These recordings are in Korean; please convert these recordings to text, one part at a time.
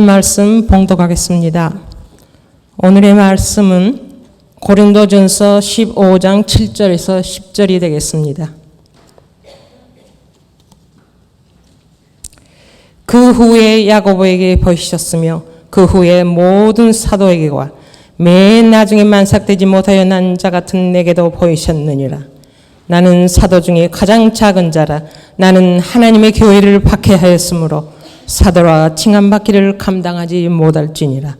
말씀 봉독하겠습니다. 오늘의 말씀은 고린도전서 15장 7절에서 10절이 되겠습니다. 그 후에 야고보에게 보이셨으며 그 후에 모든 사도에게와 맨 나중에 만삭되지 못하여 난 자 같은 내게도 보이셨느니라. 나는 사도 중에 가장 작은 자라. 나는 하나님의 교회를 박해하였으므로 사도라 칭함받기를 감당하지 못할지니라.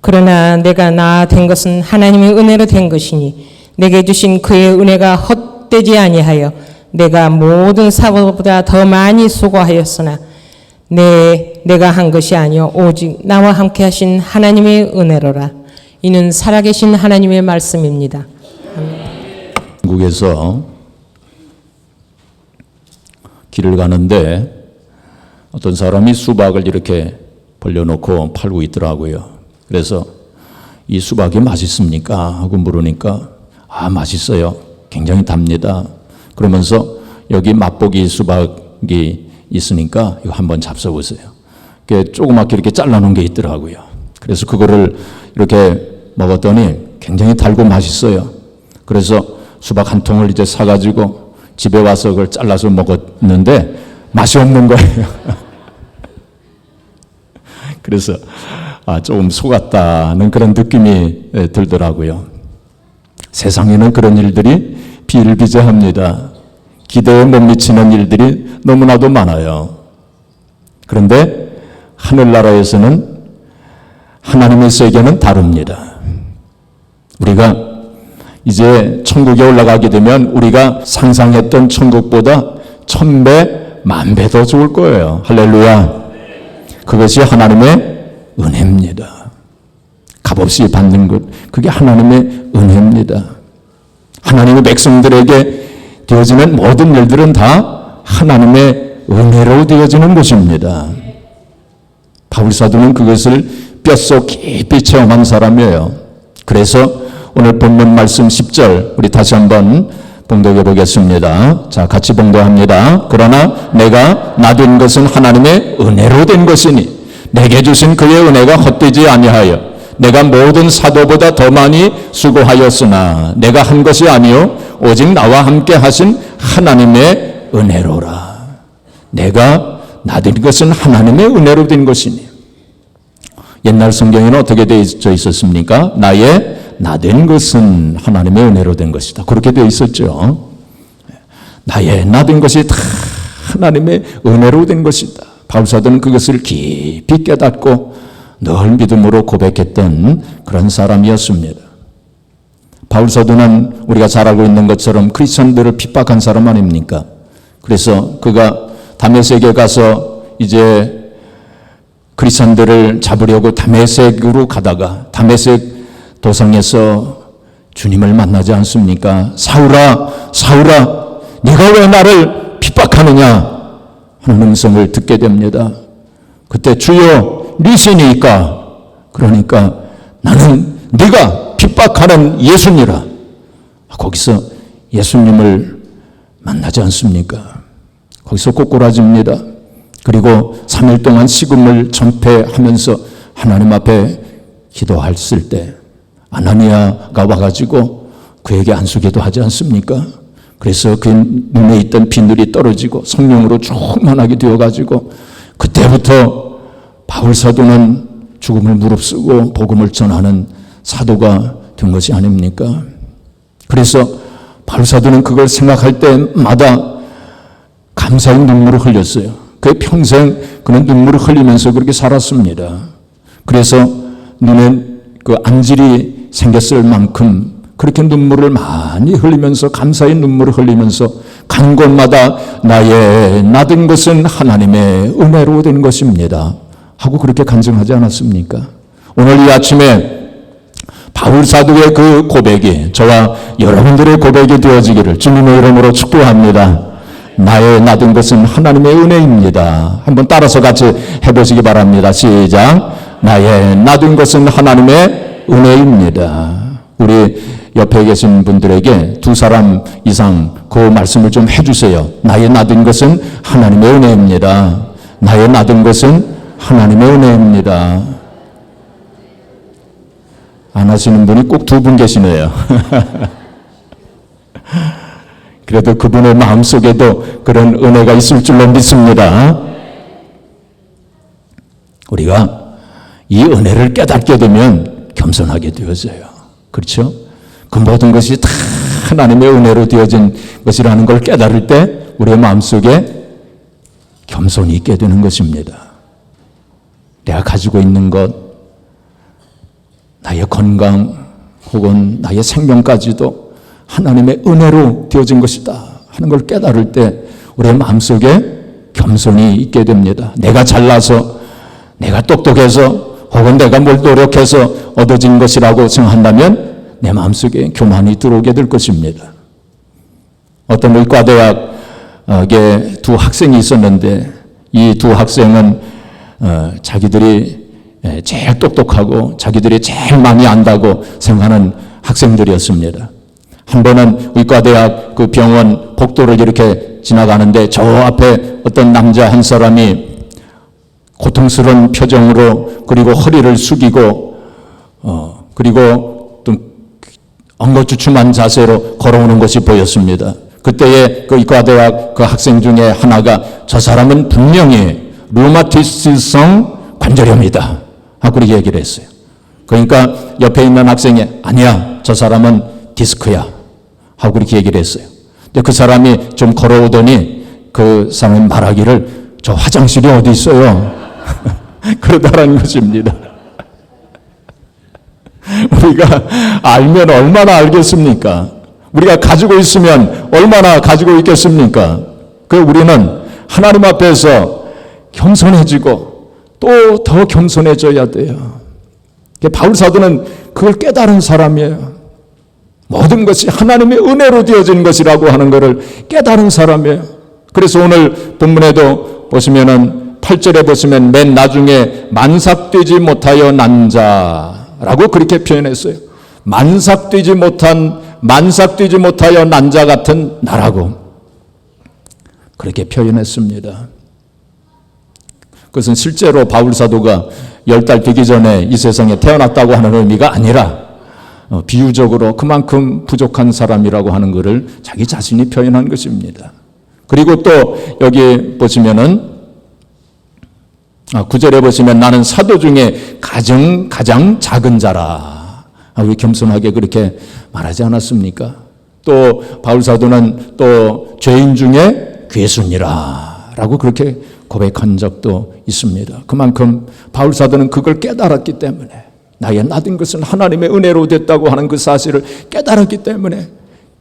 그러나 내가 나 된 것은 하나님의 은혜로 된 것이니 내게 주신 그의 은혜가 헛되지 아니하여 내가 모든 사도보다 더 많이 수고하였으나 내가 한 것이 아니요 오직 나와 함께 하신 하나님의 은혜로라. 이는 살아계신 하나님의 말씀입니다. 한국에서 길을 가는데 어떤 사람이 수박을 이렇게 벌려놓고 팔고 있더라고요. 그래서 이 수박이 맛있습니까? 하고 물으니까 맛있어요. 굉장히 답니다. 그러면서 여기 맛보기 수박이 있으니까 이거 한번 잡숴보세요. 조그맣게 이렇게 잘라놓은 게 있더라고요. 그래서 그거를 이렇게 먹었더니 굉장히 달고 맛있어요. 그래서 수박 한 통을 이제 사가지고 집에 와서 그걸 잘라서 먹었는데 맛이 없는 거예요. 그래서 조금 속았다는 그런 느낌이 들더라고요. 세상에는 그런 일들이 비일비재합니다. 기대에 못 미치는 일들이 너무나도 많아요. 그런데 하늘나라에서는 하나님의 세계는 다릅니다. 우리가 이제 천국에 올라가게 되면 우리가 상상했던 천국보다 1000배, 10,000배 더 좋을 거예요. 할렐루야. 그것이 하나님의 은혜입니다. 값없이 받는 것, 그게 하나님의 은혜입니다. 하나님의 백성들에게 되어지는 모든 일들은 다 하나님의 은혜로 되어지는 것입니다. 바울사도는 그것을 뼛속 깊이 체험한 사람이에요. 그래서 오늘 본문 말씀 10절 우리 다시 한번 봉독해 보겠습니다. 자, 같이 봉독합니다. 그러나 내가 나 된 것은 하나님의 은혜로 된 것이니 내게 주신 그의 은혜가 헛되지 아니하여 내가 모든 사도보다 더 많이 수고하였으나 내가 한 것이 아니요 오직 나와 함께 하신 하나님의 은혜로라. 내가 나 된 것은 하나님의 은혜로 된 것이니. 옛날 성경에는 어떻게 되어 있었습니까? 나 된 것은 하나님의 은혜로 된 것이다. 그렇게 되어 있었죠. 나 된 것이 다 하나님의 은혜로 된 것이다. 바울사도는 그것을 깊이 깨닫고 늘 믿음으로 고백했던 그런 사람이었습니다. 바울사도는 우리가 잘 알고 있는 것처럼 크리스천들을 핍박한 사람 아닙니까? 그래서 그가 다메섹에 가서 이제 크리스천들을 잡으려고 다메섹으로 가다가 다메섹 도성에서 주님을 만나지 않습니까? 사울아, 사울아, 네가 왜 나를 핍박하느냐 하는 음성을 듣게 됩니다. 그때 주여 리시니까, 그러니까 나는 네가 핍박하는 예수니라. 거기서 예수님을 만나지 않습니까? 거기서 꼬꾸라집니다. 그리고 3일 동안 식음을 전폐하면서 하나님 앞에 기도했을 때 아나니아가 와가지고 그에게 안수기도 하지 않습니까? 그래서 그 눈에 있던 비늘이 떨어지고 성령으로 충만하게 되어가지고 그때부터 바울사도는 죽음을 무릅쓰고 복음을 전하는 사도가 된 것이 아닙니까? 그래서 바울사도는 그걸 생각할 때마다 감사의 눈물을 흘렸어요. 그의 평생 그는 눈물을 흘리면서 그렇게 살았습니다. 그래서 눈에 그 안질이 생겼을 만큼 그렇게 눈물을 많이 흘리면서 감사의 눈물을 흘리면서 간 곳마다 나 된 것은 하나님의 은혜로 된 것입니다 하고 그렇게 간증하지 않았습니까? 오늘 이 아침에 바울사도의 그 고백이 저와 여러분들의 고백이 되어지기를 주님의 이름으로 축복합니다. 나 된 것은 하나님의 은혜입니다. 한번 따라서 같이 해보시기 바랍니다. 시작. 나 된 것은 하나님의 은혜입니다. 우리 옆에 계신 분들에게 2사람 이상 그 말씀을 좀 해주세요. 나 된 것은 하나님의 은혜입니다. 나 된 것은 하나님의 은혜입니다. 안 하시는 분이 꼭 두 분 계시네요. 그래도 그분의 마음속에도 그런 은혜가 있을 줄로 믿습니다. 우리가 이 은혜를 깨닫게 되면 겸손하게 되어져요. 그렇죠? 그 모든 것이 다 하나님의 은혜로 되어진 것이라는 걸 깨달을 때 우리의 마음속에 겸손이 있게 되는 것입니다. 내가 가지고 있는 것, 나의 건강 혹은 나의 생명까지도 하나님의 은혜로 되어진 것이다 하는 걸 깨달을 때 우리의 마음속에 겸손이 있게 됩니다. 내가 잘나서, 내가 똑똑해서 혹은 내가 뭘 노력해서 얻어진 것이라고 생각한다면 내 마음속에 교만이 들어오게 될 것입니다. 어떤 의과대학에 두 학생이 있었는데 이 두 학생은 자기들이 제일 똑똑하고 자기들이 제일 많이 안다고 생각하는 학생들이었습니다. 한 번은 의과대학 그 병원 복도를 이렇게 지나가는데 저 앞에 어떤 남자 한 사람이 고통스러운 표정으로 그리고 허리를 숙이고 그리고 좀 엉거주춤한 자세로 걸어오는 것이 보였습니다. 그때의 그 의과대학 그 학생 중에 하나가 저 사람은 분명히 류마티스성 관절염이다 하고 그렇게 얘기를 했어요. 그러니까 옆에 있는 학생이 아니야, 저 사람은 디스크야 하고 그렇게 얘기를 했어요. 근데 그 사람이 좀 걸어오더니 그 사람이 말하기를 저 화장실이 어디 있어요? 그러다라는 것입니다. 우리가 알면 얼마나 알겠습니까? 우리가 가지고 있으면 얼마나 가지고 있겠습니까? 그 우리는 하나님 앞에서 겸손해지고 또 더 겸손해져야 돼요. 바울 사도는 그걸 깨달은 사람이에요. 모든 것이 하나님의 은혜로 되어진 것이라고 하는 것을 깨달은 사람이에요. 그래서 오늘 본문에도 보시면은 8절에 보시면 맨 나중에 만삭되지 못하여 난 자라고 그렇게 표현했어요. 만삭되지 못하여 난 자 같은 나라고 그렇게 표현했습니다. 그것은 실제로 바울 사도가 10달 되기 전에 이 세상에 태어났다고 하는 의미가 아니라 비유적으로 그만큼 부족한 사람이라고 하는 것을 자기 자신이 표현한 것입니다. 그리고 또 여기 보시면은 9절에 보시면 나는 사도 중에 가장 작은 자라 하고 겸손하게 그렇게 말하지 않았습니까? 또 바울 사도는 또 죄인 중에 괴순이라 라고 그렇게 고백한 적도 있습니다. 그만큼 바울 사도는 그걸 깨달았기 때문에 나의 나된 것은 하나님의 은혜로 됐다고 하는 그 사실을 깨달았기 때문에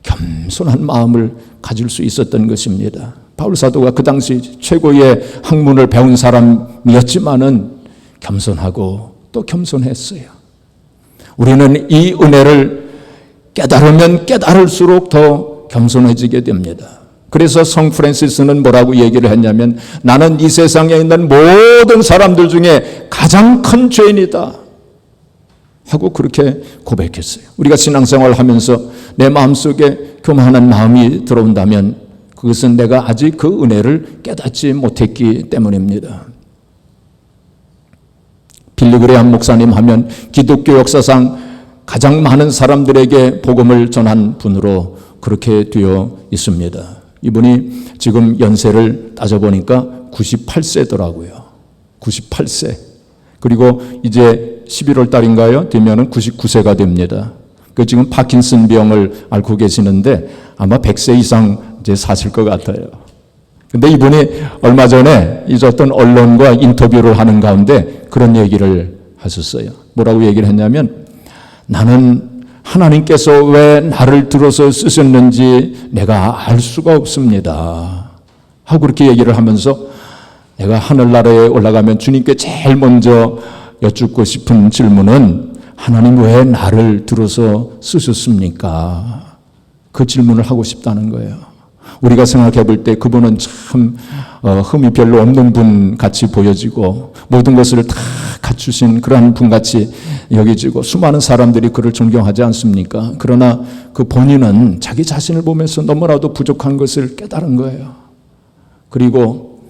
겸손한 마음을 가질 수 있었던 것입니다. 바울 사도가 그 당시 최고의 학문을 배운 사람이었지만은 겸손하고 또 겸손했어요. 우리는 이 은혜를 깨달으면 깨달을수록 더 겸손해지게 됩니다. 그래서 성 프란시스는 뭐라고 얘기를 했냐면 나는 이 세상에 있는 모든 사람들 중에 가장 큰 죄인이다 하고 그렇게 고백했어요. 우리가 신앙생활을 하면서 내 마음속에 교만한 마음이 들어온다면 그것은 내가 아직 그 은혜를 깨닫지 못했기 때문입니다. 빌리 그레이엄 목사님 하면 기독교 역사상 가장 많은 사람들에게 복음을 전한 분으로 그렇게 되어 있습니다. 이분이 지금 연세를 따져보니까 98세더라고요. 98세. 그리고 이제 11월 달인가요? 되면은 99세가 됩니다. 그 지금 파킨슨 병을 앓고 계시는데 아마 100세 이상 이제 사실 것 같아요. 근데 이분이 얼마 전에 이 어떤 언론과 인터뷰를 하는 가운데 그런 얘기를 하셨어요. 뭐라고 얘기를 했냐면 나는 하나님께서 왜 나를 들어서 쓰셨는지 내가 알 수가 없습니다 하고 그렇게 얘기를 하면서 내가 하늘나라에 올라가면 주님께 제일 먼저 여쭙고 싶은 질문은 하나님 왜 나를 들어서 쓰셨습니까? 그 질문을 하고 싶다는 거예요. 우리가 생각해 볼 때 그분은 참 흠이 별로 없는 분 같이 보여지고 모든 것을 다 갖추신 그러한 분 같이 여겨지고 수많은 사람들이 그를 존경하지 않습니까? 그러나 그 본인은 자기 자신을 보면서 너무나도 부족한 것을 깨달은 거예요. 그리고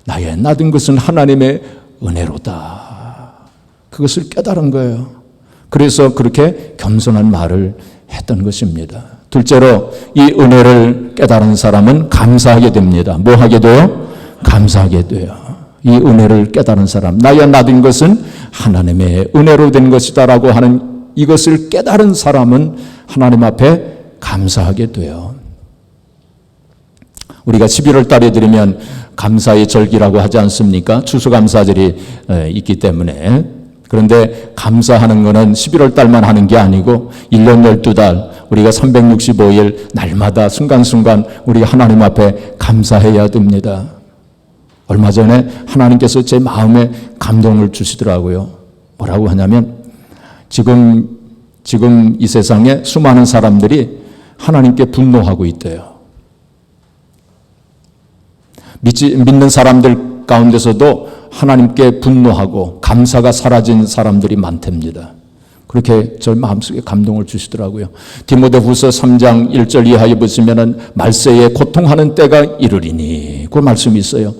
나의 나된 것은 하나님의 은혜로다. 그것을 깨달은 거예요. 그래서 그렇게 겸손한 말을 했던 것입니다. 둘째로 이 은혜를 깨달은 사람은 감사하게 됩니다. 뭐 하게 돼요? 감사하게 돼요. 이 은혜를 깨달은 사람, 나야 나된 것은 하나님의 은혜로 된 것이다라고 하는 이것을 깨달은 사람은 하나님 앞에 감사하게 돼요. 우리가 11월 달에 드리면 감사의 절기라고 하지 않습니까? 추수감사절이 있기 때문에. 그런데 감사하는 것은 11월 달만 하는 게 아니고 1년 12달 우리가 365일 날마다 순간순간 우리 하나님 앞에 감사해야 됩니다. 얼마 전에 하나님께서 제 마음에 감동을 주시더라고요. 뭐라고 하냐면 지금 이 세상에 수많은 사람들이 하나님께 분노하고 있대요. 믿는 사람들 가운데서도 하나님께 분노하고 감사가 사라진 사람들이 많답니다. 그렇게 저 마음속에 감동을 주시더라고요. 디모데후서 3장 1절 이하에 보시면은 말세에 고통하는 때가 이르리니 그 말씀이 있어요.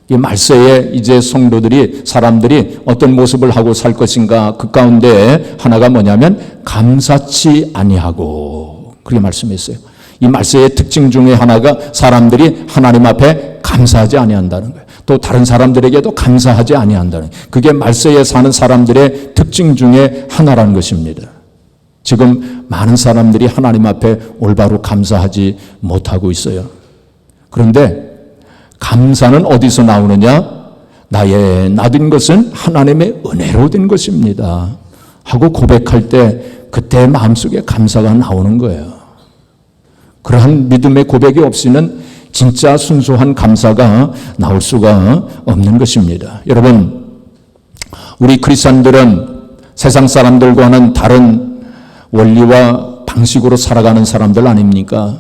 이 말세에 이제 성도들이 사람들이 어떤 모습을 하고 살 것인가 그 가운데 하나가 뭐냐면 감사치 아니하고 그렇게 말씀했어요. 이 말세의 특징 중에 하나가 사람들이 하나님 앞에 감사하지 아니한다는 거예요. 또 다른 사람들에게도 감사하지 아니한다는 거예요. 그게 말세에 사는 사람들의 특징 중에 하나라는 것입니다. 지금 많은 사람들이 하나님 앞에 올바로 감사하지 못하고 있어요. 그런데 감사는 어디서 나오느냐? 나의 나된 것은 하나님의 은혜로 된 것입니다 하고 고백할 때 그때 마음속에 감사가 나오는 거예요. 그러한 믿음의 고백이 없이는 진짜 순수한 감사가 나올 수가 없는 것입니다. 여러분, 우리 크리스찬들은 세상 사람들과는 다른 원리와 방식으로 살아가는 사람들 아닙니까?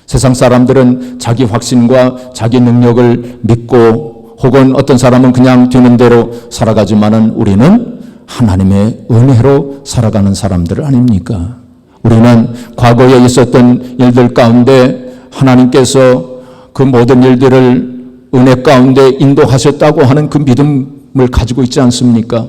세상 사람들은 자기 확신과 자기 능력을 믿고 혹은 어떤 사람은 그냥 되는 대로 살아가지만은 우리는 하나님의 은혜로 살아가는 사람들 아닙니까? 우리는 과거에 있었던 일들 가운데 하나님께서 그 모든 일들을 은혜 가운데 인도하셨다고 하는 그 믿음을 가지고 있지 않습니까?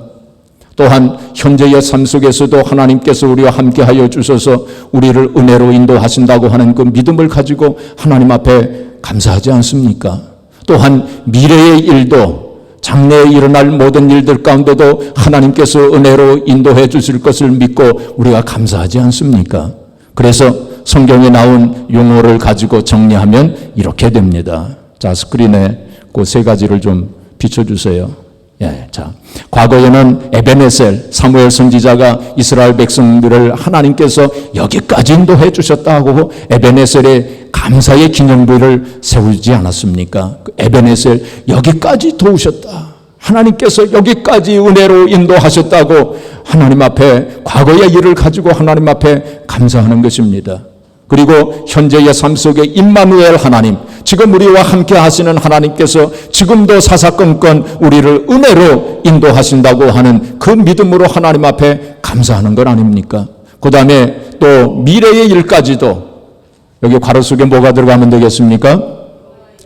또한 현재의 삶 속에서도 하나님께서 우리와 함께하여 주셔서 우리를 은혜로 인도하신다고 하는 그 믿음을 가지고 하나님 앞에 감사하지 않습니까? 또한 미래의 일도 장래에 일어날 모든 일들 가운데도 하나님께서 은혜로 인도해 주실 것을 믿고 우리가 감사하지 않습니까? 그래서 성경에 나온 용어를 가지고 정리하면 이렇게 됩니다. 자, 스크린에 그 세 가지를 좀 비춰주세요. 예, 자, 과거에는 에베네셀 사무엘 선지자가 이스라엘 백성들을 하나님께서 여기까지 인도해 주셨다고 에베네셀의 감사의 기념비를 세우지 않았습니까? 에베네셀 여기까지 도우셨다. 하나님께서 여기까지 은혜로 인도하셨다고 하나님 앞에 과거의 일을 가지고 하나님 앞에 감사하는 것입니다. 그리고 현재의 삶 속에 임마누엘 하나님, 지금 우리와 함께 하시는 하나님께서 지금도 사사건건 우리를 은혜로 인도하신다고 하는 그 믿음으로 하나님 앞에 감사하는 것 아닙니까? 그 다음에 또 미래의 일까지도 여기 괄호 속에 뭐가 들어가면 되겠습니까?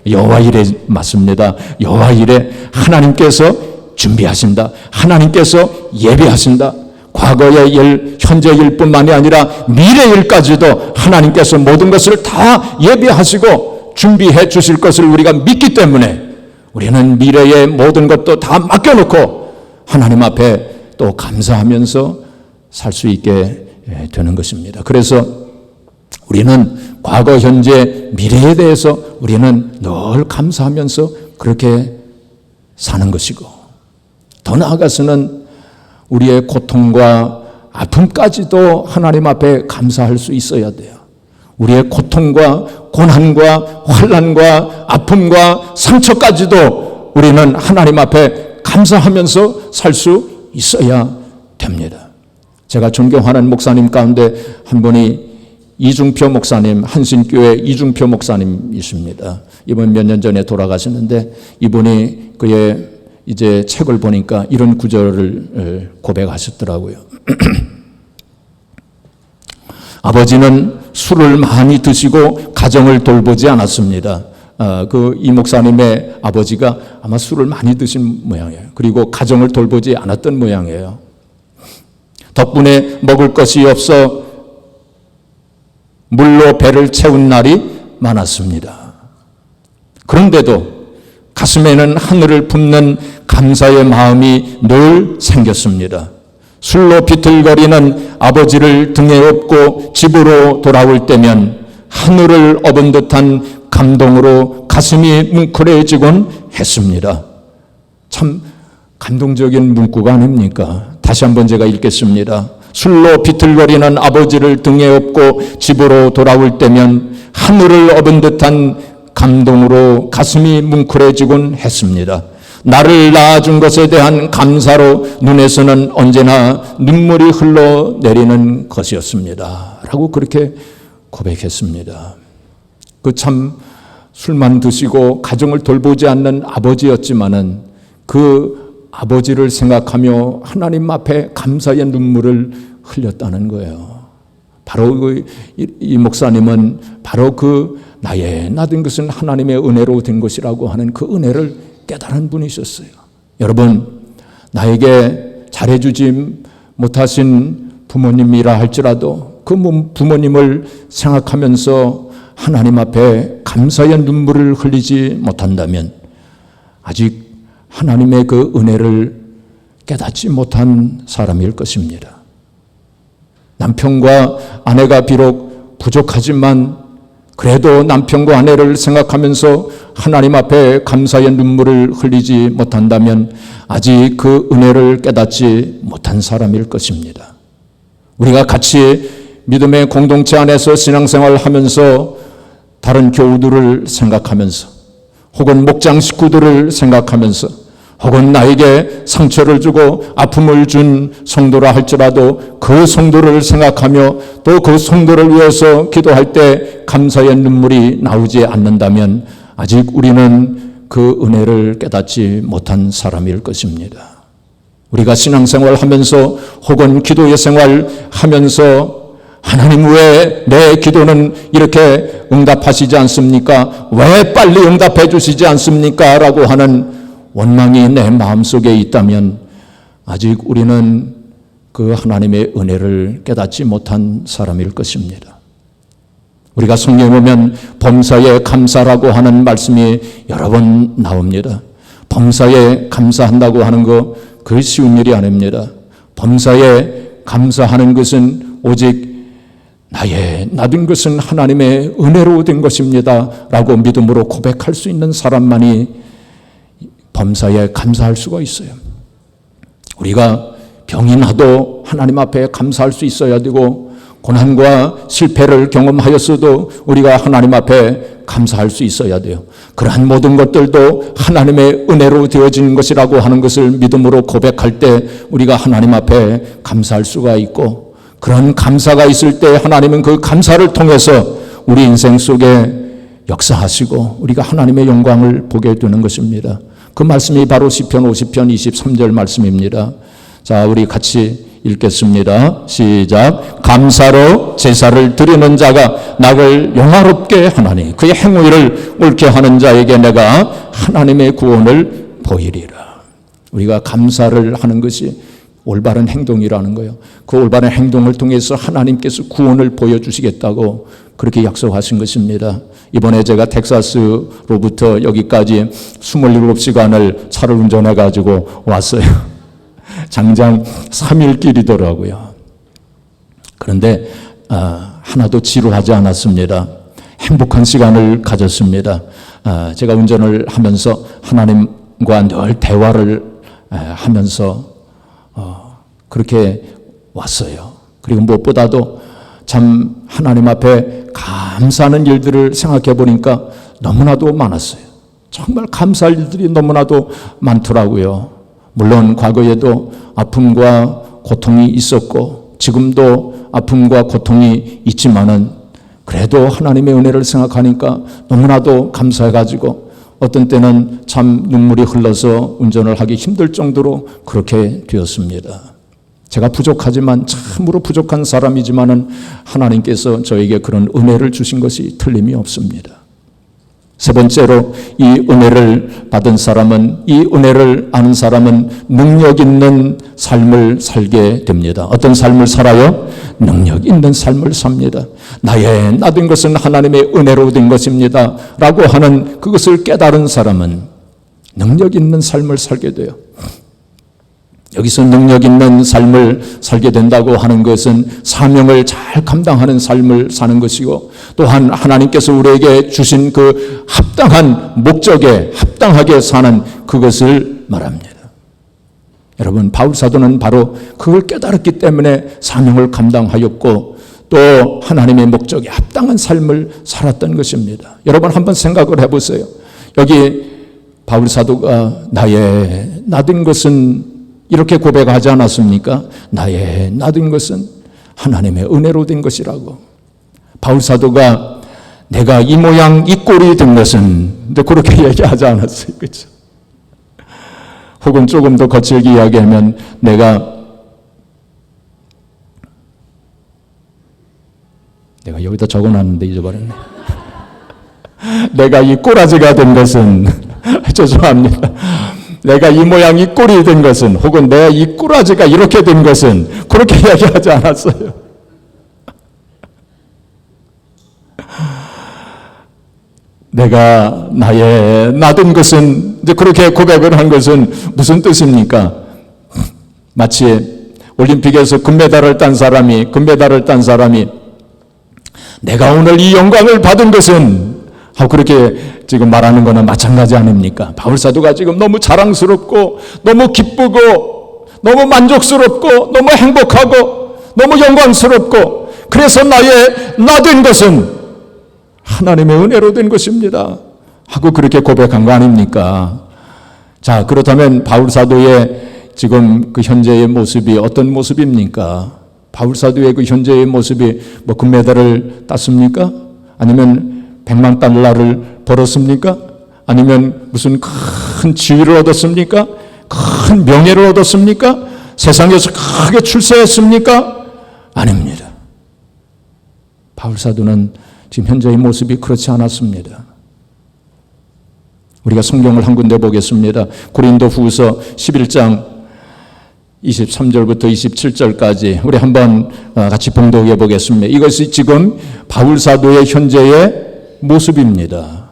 여호와 일에 맞습니다. 여호와 일에 하나님께서 준비하신다. 하나님께서 예배하신다. 과거의 일, 현재의 일뿐만이 아니라 미래의 일까지도 하나님께서 모든 것을 다 예배하시고 준비해 주실 것을 우리가 믿기 때문에 우리는 미래의 모든 것도 다 맡겨놓고 하나님 앞에 또 감사하면서 살 수 있게 되는 것입니다. 그래서 우리는 과거, 현재, 미래에 대해서 우리는 늘 감사하면서 그렇게 사는 것이고 더 나아가서는 우리의 고통과 아픔까지도 하나님 앞에 감사할 수 있어야 돼요. 우리의 고통과 고난과 환난과 아픔과 상처까지도 우리는 하나님 앞에 감사하면서 살 수 있어야 됩니다. 제가 존경하는 목사님 가운데 한 분이 이중표 목사님, 한신교회 이중표 목사님이십니다. 이번 몇 년 전에 돌아가셨는데 이분이 그의 이제 책을 보니까 이런 구절을 고백하셨더라고요. 아버지는 술을 많이 드시고 가정을 돌보지 않았습니다. 이 목사님의 아버지가 아마 술을 많이 드신 모양이에요. 그리고 가정을 돌보지 않았던 모양이에요. 덕분에 먹을 것이 없어 물로 배를 채운 날이 많았습니다. 그런데도 가슴에는 하늘을 품는 감사의 마음이 늘 생겼습니다. 술로 비틀거리는 아버지를 등에 업고 집으로 돌아올 때면 하늘을 업은 듯한 감동으로 가슴이 뭉클해지곤 했습니다. 참 감동적인 문구가 아닙니까? 다시 한번 제가 읽겠습니다. 술로 비틀거리는 아버지를 등에 업고 집으로 돌아올 때면 하늘을 업은 듯한 감동으로 가슴이 뭉클해지곤 했습니다. 나를 낳아준 것에 대한 감사로 눈에서는 언제나 눈물이 흘러내리는 것이었습니다. 라고 그렇게 고백했습니다. 그 참 술만 드시고 가정을 돌보지 않는 아버지였지만은 그 아버지를 생각하며 하나님 앞에 감사의 눈물을 흘렸다는 거예요. 바로 이 목사님은 바로 그 나의 나된 것은 하나님의 은혜로 된 것이라고 하는 그 은혜를 깨달은 분이셨어요. 여러분, 나에게 잘해주지 못하신 부모님이라 할지라도 그 부모님을 생각하면서 하나님 앞에 감사의 눈물을 흘리지 못한다면 아직 하나님의 그 은혜를 깨닫지 못한 사람일 것입니다. 남편과 아내가 비록 부족하지만 그래도 남편과 아내를 생각하면서 하나님 앞에 감사의 눈물을 흘리지 못한다면 아직 그 은혜를 깨닫지 못한 사람일 것입니다. 우리가 같이 믿음의 공동체 안에서 신앙생활을 하면서 다른 교우들을 생각하면서 혹은 목장 식구들을 생각하면서 혹은 나에게 상처를 주고 아픔을 준 성도라 할지라도 그 성도를 생각하며 또 그 성도를 위해서 기도할 때 감사의 눈물이 나오지 않는다면 아직 우리는 그 은혜를 깨닫지 못한 사람일 것입니다. 우리가 신앙생활 하면서 혹은 기도의 생활 하면서 하나님 왜 내 기도는 이렇게 응답하시지 않습니까? 왜 빨리 응답해 주시지 않습니까? 라고 하는 원망이 내 마음속에 있다면 아직 우리는 그 하나님의 은혜를 깨닫지 못한 사람일 것입니다. 우리가 성경에 보면 범사에 감사라고 하는 말씀이 여러 번 나옵니다. 범사에 감사한다고 하는 거 그 쉬운 일이 아닙니다. 범사에 감사하는 것은 오직 나의 나된 것은 하나님의 은혜로 된 것입니다 라고 믿음으로 고백할 수 있는 사람만이 범사에 감사할 수가 있어요. 우리가 병이 나도 하나님 앞에 감사할 수 있어야 되고 고난과 실패를 경험하였어도 우리가 하나님 앞에 감사할 수 있어야 돼요. 그러한 모든 것들도 하나님의 은혜로 되어지는 것이라고 하는 것을 믿음으로 고백할 때 우리가 하나님 앞에 감사할 수가 있고 그런 감사가 있을 때 하나님은 그 감사를 통해서 우리 인생 속에 역사하시고 우리가 하나님의 영광을 보게 되는 것입니다. 그 말씀이 바로 시편 50편 23절 말씀입니다. 자, 우리 같이 읽겠습니다. 시작. 감사로 제사를 드리는 자가 나를 영화롭게 하나니 그의 행위를 옳게 하는 자에게 내가 하나님의 구원을 보이리라. 우리가 감사를 하는 것이 올바른 행동이라는 거예요. 그 올바른 행동을 통해서 하나님께서 구원을 보여주시겠다고 그렇게 약속하신 것입니다. 이번에 제가 텍사스로부터 여기까지 27시간을 차를 운전해 가지고 왔어요. 장장 3일 길이더라고요. 그런데 하나도 지루하지 않았습니다. 행복한 시간을 가졌습니다. 제가 운전을 하면서 하나님과 늘 대화를 하면서 그렇게 왔어요. 그리고 무엇보다도 참 하나님 앞에 감사하는 일들을 생각해 보니까 너무나도 많았어요. 정말 감사할 일들이 너무나도 많더라고요. 물론 과거에도 아픔과 고통이 있었고 지금도 아픔과 고통이 있지만은 그래도 하나님의 은혜를 생각하니까 너무나도 감사해가지고 어떤 때는 참 눈물이 흘러서 운전을 하기 힘들 정도로 그렇게 되었습니다. 제가 부족하지만 참으로 부족한 사람이지만은 하나님께서 저에게 그런 은혜를 주신 것이 틀림이 없습니다. 세 번째로 이 은혜를 받은 사람은, 이 은혜를 아는 사람은 능력 있는 삶을 살게 됩니다. 어떤 삶을 살아요? 능력 있는 삶을 삽니다. 나의 나된 것은 하나님의 은혜로 된 것입니다 라고 하는 그것을 깨달은 사람은 능력 있는 삶을 살게 돼요. 여기서 능력 있는 삶을 살게 된다고 하는 것은 사명을 잘 감당하는 삶을 사는 것이고, 또한 하나님께서 우리에게 주신 그 합당한 목적에 합당하게 사는 그것을 말합니다. 여러분, 바울 사도는 바로 그걸 깨달았기 때문에 사명을 감당하였고 또 하나님의 목적에 합당한 삶을 살았던 것입니다. 여러분 한번 생각을 해보세요. 여기 바울 사도가 나의 나된 것은 이렇게 고백하지 않았습니까? 나의 나된 것은 하나님의 은혜로 된 것이라고. 바울 사도가 내가 이 모양 이 꼴이 된 것은, 근데 그렇게 얘기하지 않았어요. 그렇죠? 혹은 조금 더 거칠게 이야기하면 내가 여기다 적어놨는데 잊어버렸네. 내가 이 꼬라지가 된 것은 죄송합니다. 내가 이 모양 이 꼴이 된 것은, 혹은 내가 이 꼬라지가 이렇게 된 것은 그렇게 이야기하지 않았어요. 내가 나의 나된 것은, 이제 그렇게 고백을 한 것은 무슨 뜻입니까? 마치 올림픽에서 금메달을 딴 사람이 내가 오늘 이 영광을 받은 것은 하고 그렇게 지금 말하는 거는 마찬가지 아닙니까? 바울 사도가 지금 너무 자랑스럽고 너무 기쁘고 너무 만족스럽고 너무 행복하고 너무 영광스럽고, 그래서 나의 나된 것은 하나님의 은혜로 된 것입니다 하고 그렇게 고백한 거 아닙니까? 자, 그렇다면 바울 사도의 지금 그 현재의 모습이 어떤 모습입니까? 바울 사도의 그 현재의 모습이 뭐 금메달을 땄습니까? 아니면 100만 달러를 벌었습니까? 아니면 무슨 큰 지위를 얻었습니까? 큰 명예를 얻었습니까? 세상에서 크게 출세했습니까? 아닙니다. 바울 사도는 지금 현재의 모습이 그렇지 않았습니다. 우리가 성경을 한 군데 보겠습니다. 고린도 후서 11장 23절부터 27절까지 우리 한번 같이 봉독해 보겠습니다. 이것이 지금 바울 사도의 현재의 모습입니다.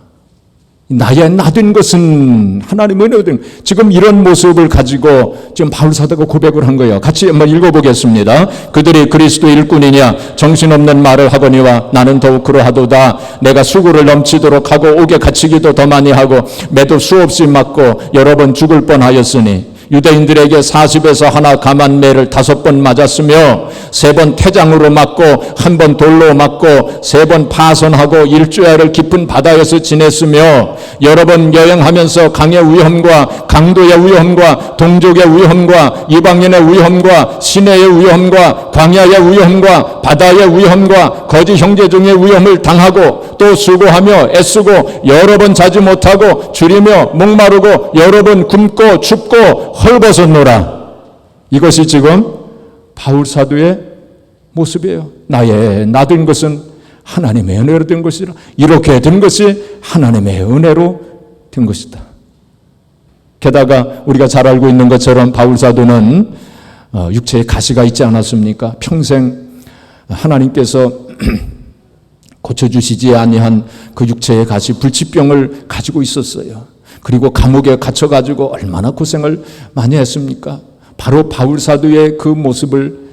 나의 나된 것은 하나님의 은혜로 된, 지금 이런 모습을 가지고 지금 바울 사도가 고백을 한 거예요. 같이 한번 읽어보겠습니다. 그들이 그리스도 일꾼이냐 정신없는 말을 하거니와 나는 더욱 그러하도다. 내가 수고를 넘치도록 하고 옥에 갇히기도 더 많이 하고 매도 수없이 맞고 여러 번 죽을 뻔하였으니 유대인들에게 40에서 하나 감한 매를 5번 맞았으며 3번 태장으로 맞고 1번 돌로 맞고 3번 파선하고 일주야를 깊은 바다에서 지냈으며 여러 번 여행하면서 강의 위험과 강도의 위험과 동족의 위험과 이방인의 위험과 시내의 위험과 광야의 위험과 바다의 위험과 거짓 형제 중의 위험을 당하고 또 수고하며 애쓰고 여러 번 자지 못하고 줄이며 목마르고 여러 번 굶고 춥고 헐벗었노라. 이것이 지금 바울 사도의 모습이에요. 나의 나된 것은 하나님의 은혜로 된 것이라. 이렇게 된 것이 하나님의 은혜로 된 것이다. 게다가 우리가 잘 알고 있는 것처럼 바울 사도는 육체에 가시가 있지 않았습니까? 평생 하나님께서 고쳐주시지 아니한 그 육체의 가시, 불치병을 가지고 있었어요. 그리고 감옥에 갇혀가지고 얼마나 고생을 많이 했습니까? 바로 바울 사도의 그 모습을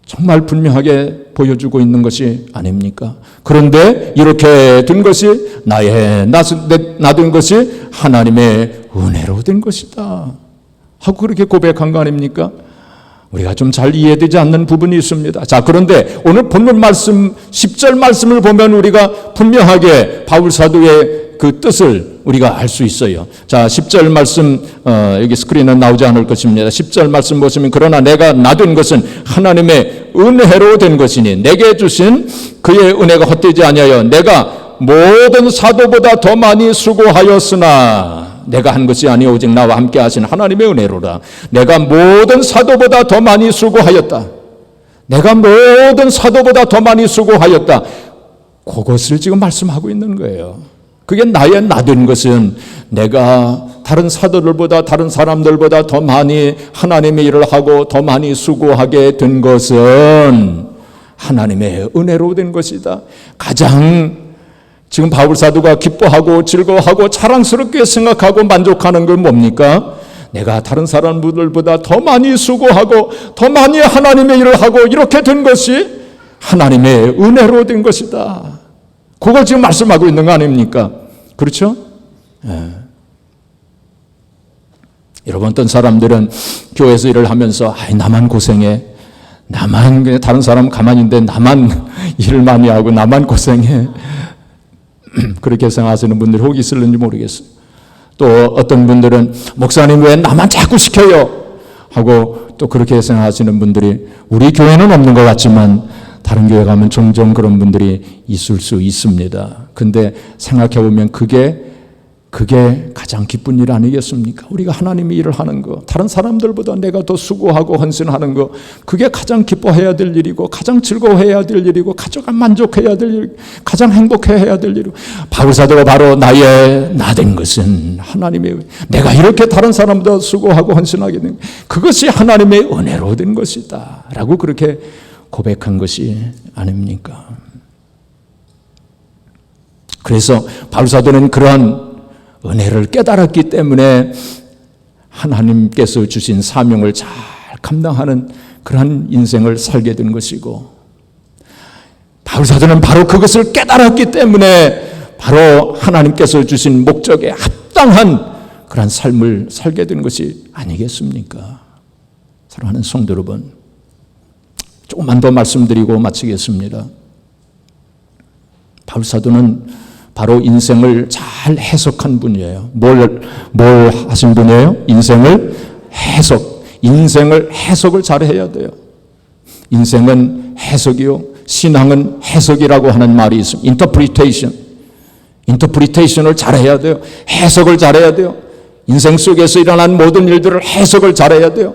정말 분명하게 보여주고 있는 것이 아닙니까? 그런데 이렇게 된 것이 나의 나된 것이 하나님의 은혜로 된 것이다 하고 그렇게 고백한 거 아닙니까? 우리가 좀 잘 이해되지 않는 부분이 있습니다. 자, 그런데 오늘 본문 말씀 10절 말씀을 보면 우리가 분명하게 바울 사도의 그 뜻을 우리가 알 수 있어요. 자, 10절 말씀 여기 스크린은 나오지 않을 것입니다. 10절 말씀 보시면 그러나 내가 나된 것은 하나님의 은혜로 된 것이니 내게 주신 그의 은혜가 헛되지 아니하여 내가 모든 사도보다 더 많이 수고하였으나 내가 한 것이 아니오 오직 나와 함께 하신 하나님의 은혜로라. 내가 모든 사도보다 더 많이 수고하였다. 내가 모든 사도보다 더 많이 수고하였다. 그것을 지금 말씀하고 있는 거예요. 그게 나의 나된 것은 내가 다른 사도들보다 다른 사람들보다 더 많이 하나님의 일을 하고 더 많이 수고하게 된 것은 하나님의 은혜로 된 것이다. 가장 지금 바울 사도가 기뻐하고 즐거워하고 자랑스럽게 생각하고 만족하는 건 뭡니까? 내가 다른 사람들보다 더 많이 수고하고 더 많이 하나님의 일을 하고 이렇게 된 것이 하나님의 은혜로 된 것이다. 그걸 지금 말씀하고 있는 거 아닙니까? 그렇죠? 예. 여러분, 어떤 사람들은 교회에서 일을 하면서 나만 고생해, 나만 다른 사람 가만히 있는데 나만 일을 많이 하고 나만 고생해, 그렇게 생각하시는 분들이 혹 있을는지 모르겠어요. 또 어떤 분들은 목사님 왜 나만 자꾸 시켜요 하고 또 그렇게 생각하시는 분들이 우리 교회는 없는 것 같지만 다른 교회 가면 종종 그런 분들이 있을 수 있습니다. 근데 생각해 보면 그게 가장 기쁜 일 아니겠습니까? 우리가 하나님의 일을 하는 거, 다른 사람들보다 내가 더 수고하고 헌신하는 거, 그게 가장 기뻐해야 될 일이고 가장 즐거워해야 될 일이고 가장 만족해야 될 일, 가장 행복해야 될 일이고, 바울 사도가 바로 나의 나된 것은 하나님의, 내가 이렇게 다른 사람보다 수고하고 헌신하게 된 그것이 하나님의 은혜로 된 것이다 라고 그렇게 고백한 것이 아닙니까? 그래서 바울 사도는 그러한 은혜를 깨달았기 때문에 하나님께서 주신 사명을 잘 감당하는 그러한 인생을 살게 된 것이고, 바울 사도는 바로 그것을 깨달았기 때문에 바로 하나님께서 주신 목적에 합당한 그러한 삶을 살게 된 것이 아니겠습니까? 사랑하는 성도 여러분, 조금만 더 말씀드리고 마치겠습니다. 바울 사도는 바로 인생을 잘 해석한 분이에요. 뭘 하신 분이에요? 인생을 해석을 잘 해야 돼요. 인생은 해석이요, 신앙은 해석이라고 하는 말이 있습니다. 인터프리테이션을 잘 해야 돼요. 해석을 잘 해야 돼요. 인생 속에서 일어난 모든 일들을 해석을 잘 해야 돼요.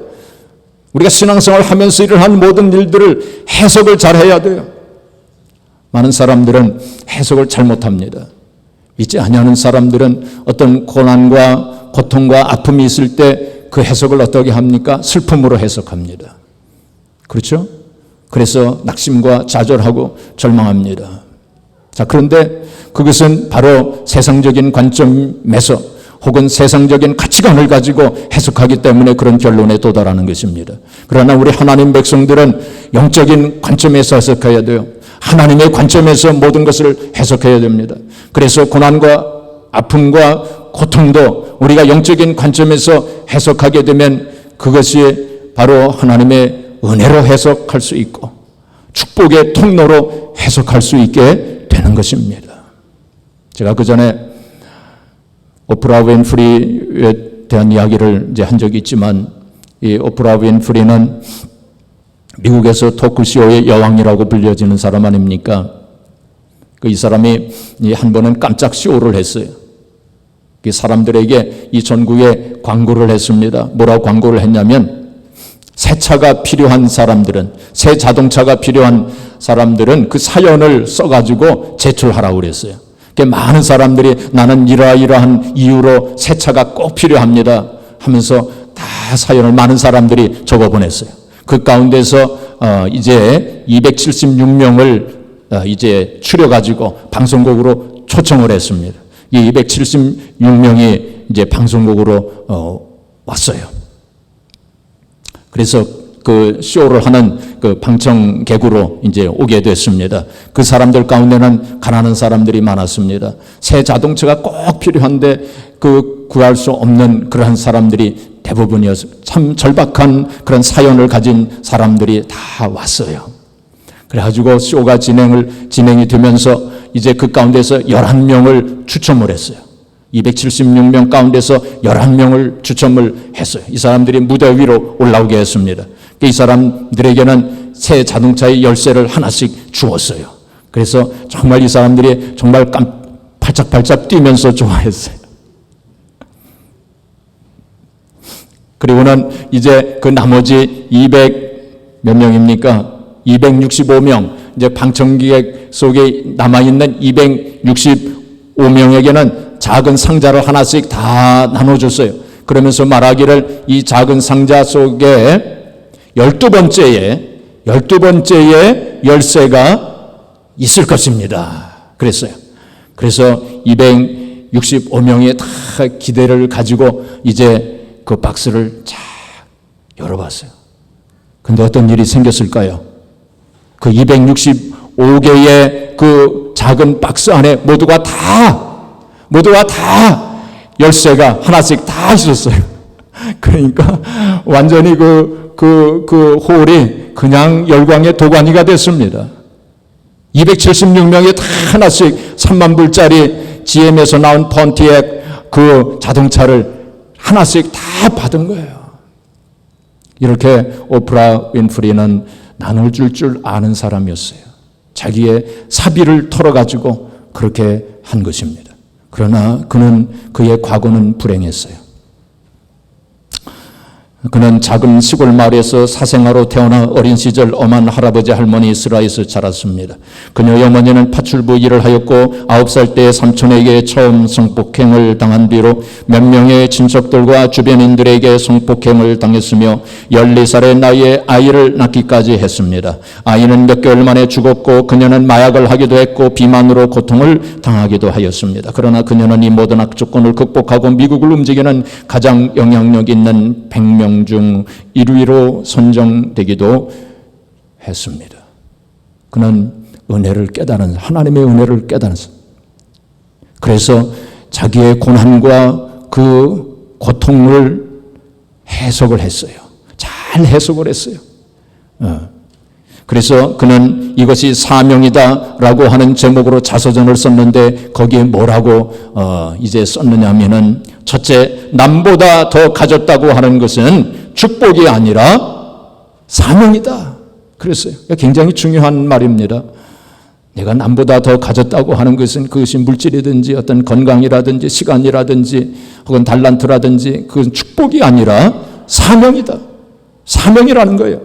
우리가 신앙생활 하면서 일어난 모든 일들을 해석을 잘 해야 돼요. 많은 사람들은 해석을 잘못합니다. 믿지 아니하는 사람들은 어떤 고난과 고통과 아픔이 있을 때 그 해석을 어떻게 합니까? 슬픔으로 해석합니다. 그렇죠? 그래서 낙심과 좌절하고 절망합니다. 자, 그런데 그것은 바로 세상적인 관점에서 혹은 세상적인 가치관을 가지고 해석하기 때문에 그런 결론에 도달하는 것입니다. 그러나 우리 하나님 백성들은 영적인 관점에서 해석해야 돼요. 하나님의 관점에서 모든 것을 해석해야 됩니다. 그래서 고난과 아픔과 고통도 우리가 영적인 관점에서 해석하게 되면 그것이 바로 하나님의 은혜로 해석할 수 있고 축복의 통로로 해석할 수 있게 되는 것입니다. 제가 그 전에 오프라 윈프리에 대한 이야기를 이제 한 적이 있지만, 이 오프라 윈프리는 미국에서 토크쇼의 여왕이라고 불려지는 사람 아닙니까? 이 사람이 한 번은 깜짝 쇼를 했어요. 사람들에게 이 전국에 광고를 했습니다. 뭐라고 광고를 했냐면, 새 차가 필요한 사람들은, 새 자동차가 필요한 사람들은 그 사연을 써가지고 제출하라고 그랬어요. 많은 사람들이 나는 이러이러한 이유로 새 차가 꼭 필요합니다 하면서 다 사연을 많은 사람들이 적어 보냈어요. 그 가운데서 이제 276명을 이제 추려가지고 방송국으로 초청을 했습니다. 이 276명이 이제 방송국으로 왔어요. 그래서 그 쇼를 하는 그 방청객으로 이제 오게 됐습니다. 그 사람들 가운데는 가난한 사람들이 많았습니다. 새 자동차가 꼭 필요한데 그 구할 수 없는 그러한 사람들이 대부분이었어요. 참 절박한 그런 사연을 가진 사람들이 다 왔어요. 그래가지고 쇼가 진행이 되면서 이제 그 가운데서 11명을 추첨을 했어요. 276명 가운데서 11명을 추첨을 했어요. 이 사람들이 무대 위로 올라오게 했습니다. 이 사람들에게는 새 자동차의 열쇠를 하나씩 주었어요. 그래서 정말 이 사람들이 정말 팔짝팔짝 뛰면서 좋아했어요. 그리고는 이제 그 나머지 200몇 명입니까? 265명, 이제 방청객 속에 남아있는 265 25명에게는 작은 상자를 하나씩 다 나눠줬어요. 그러면서 말하기를 이 작은 상자 속에 12번째에 열쇠가 있을 것입니다. 그랬어요. 그래서 265명이 다 기대를 가지고 이제 그 박스를 쫙 열어봤어요. 근데 어떤 일이 생겼을까요? 그 265개의 그 작은 박스 안에 모두가 다 열쇠가 하나씩 다 있었어요. 그러니까 완전히 그 홀이 그냥 열광의 도가니가 됐습니다. 276명이 다 하나씩 3만 불짜리 GM에서 나온 폰티액 그 자동차를 하나씩 다 받은 거예요. 이렇게 오프라 윈프리는 나눌 줄 아는 사람이었어요. 자기의 사비를 털어가지고 그렇게 한 것입니다. 그러나 그의 과거는 불행했어요. 그는 작은 시골 마을에서 사생아로 태어나 어린 시절 엄한 할아버지 할머니 슬하에서 자랐습니다. 그녀의 어머니는 파출부 일을 하였고 9살 때 삼촌에게 처음 성폭행을 당한 뒤로 몇 명의 친척들과 주변인들에게 성폭행을 당했으며 14살의 나이에 아이를 낳기까지 했습니다. 아이는 몇 개월 만에 죽었고 그녀는 마약을 하기도 했고 비만으로 고통을 당하기도 하였습니다. 그러나 그녀는 이 모든 악조건을 극복하고 미국을 움직이는 가장 영향력 있는 100명 중 1위로 선정되기도 했습니다. 그는 하나님의 은혜를 깨달았어요. 그래서 자기의 고난과 그 고통을 해석을 했어요. 잘 해석을 했어요. 그래서 그는 이것이 사명이다라고 하는 제목으로 자서전을 썼는데 거기에 뭐라고 이제 썼느냐 하면은 첫째, 남보다 더 가졌다고 하는 것은 축복이 아니라 사명이다. 그랬어요. 굉장히 중요한 말입니다. 내가 남보다 더 가졌다고 하는 것은 그것이 물질이든지 어떤 건강이라든지 시간이라든지 혹은 달란트라든지 그것은 축복이 아니라 사명이다. 사명이라는 거예요.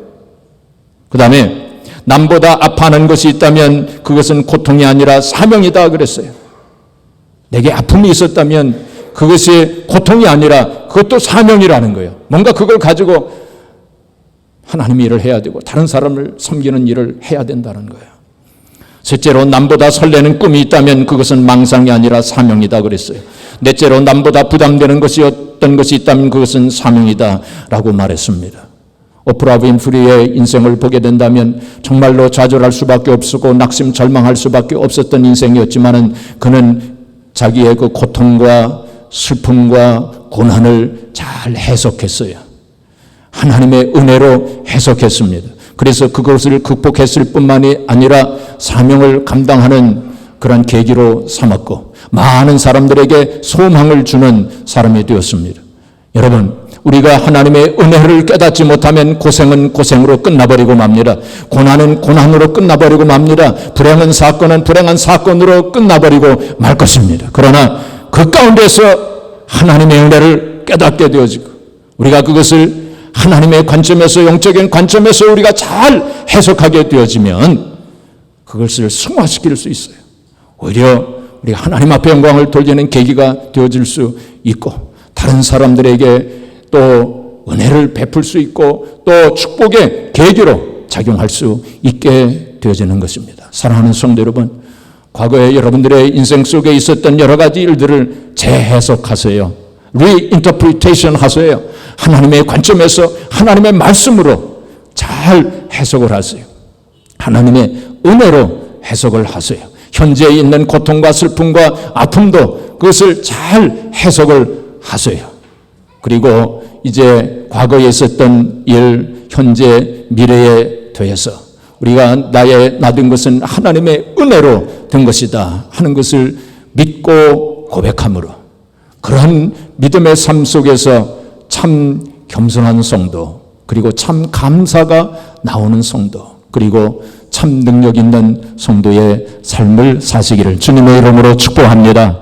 그 다음에 남보다 아파하는 것이 있다면 그것은 고통이 아니라 사명이다 그랬어요. 내게 아픔이 있었다면 그것이 고통이 아니라 그것도 사명이라는 거예요. 뭔가 그걸 가지고 하나님의 일을 해야 되고 다른 사람을 섬기는 일을 해야 된다는 거예요. 셋째로 남보다 설레는 꿈이 있다면 그것은 망상이 아니라 사명이다 그랬어요. 넷째로 남보다 부담되는 것이 어떤 것이 있다면 그것은 사명이다 라고 말했습니다. 오프라 윈프리의 인생을 보게 된다면 정말로 좌절할 수밖에 없었고 낙심 절망할 수밖에 없었던 인생이었지만은 그는 자기의 그 고통과 슬픔과 고난을 잘 해석했어요. 하나님의 은혜로 해석했습니다. 그래서 그것을 극복했을 뿐만이 아니라 사명을 감당하는 그런 계기로 삼았고 많은 사람들에게 소망을 주는 사람이 되었습니다. 여러분, 우리가 하나님의 은혜를 깨닫지 못하면 고생은 고생으로 끝나버리고 맙니다. 고난은 고난으로 끝나버리고 맙니다. 불행한 사건은 불행한 사건으로 끝나버리고 말 것입니다. 그러나 그 가운데서 하나님의 은혜를 깨닫게 되어지고 우리가 그것을 하나님의 관점에서 영적인 관점에서 우리가 잘 해석하게 되어지면 그것을 승화시킬 수 있어요. 오히려 우리가 하나님 앞에 영광을 돌리는 계기가 되어질 수 있고 다른 사람들에게 또 은혜를 베풀 수 있고 또 축복의 계기로 작용할 수 있게 되어지는 것입니다. 사랑하는 성도 여러분, 과거에 여러분들의 인생 속에 있었던 여러 가지 일들을 재해석하세요. 리인터프리테이션 하세요. 하나님의 관점에서 하나님의 말씀으로 잘 해석을 하세요. 하나님의 은혜로 해석을 하세요. 현재에 있는 고통과 슬픔과 아픔도 그것을 잘 해석을 하세요. 그리고 이제 과거에 있었던 일, 현재, 미래에 대해서 우리가 나된 것은 하나님의 은혜로 된 것이다 하는 것을 믿고 고백함으로 그러한 믿음의 삶 속에서 참 겸손한 성도, 그리고 참 감사가 나오는 성도, 그리고 참 능력 있는 성도의 삶을 사시기를 주님의 이름으로 축복합니다.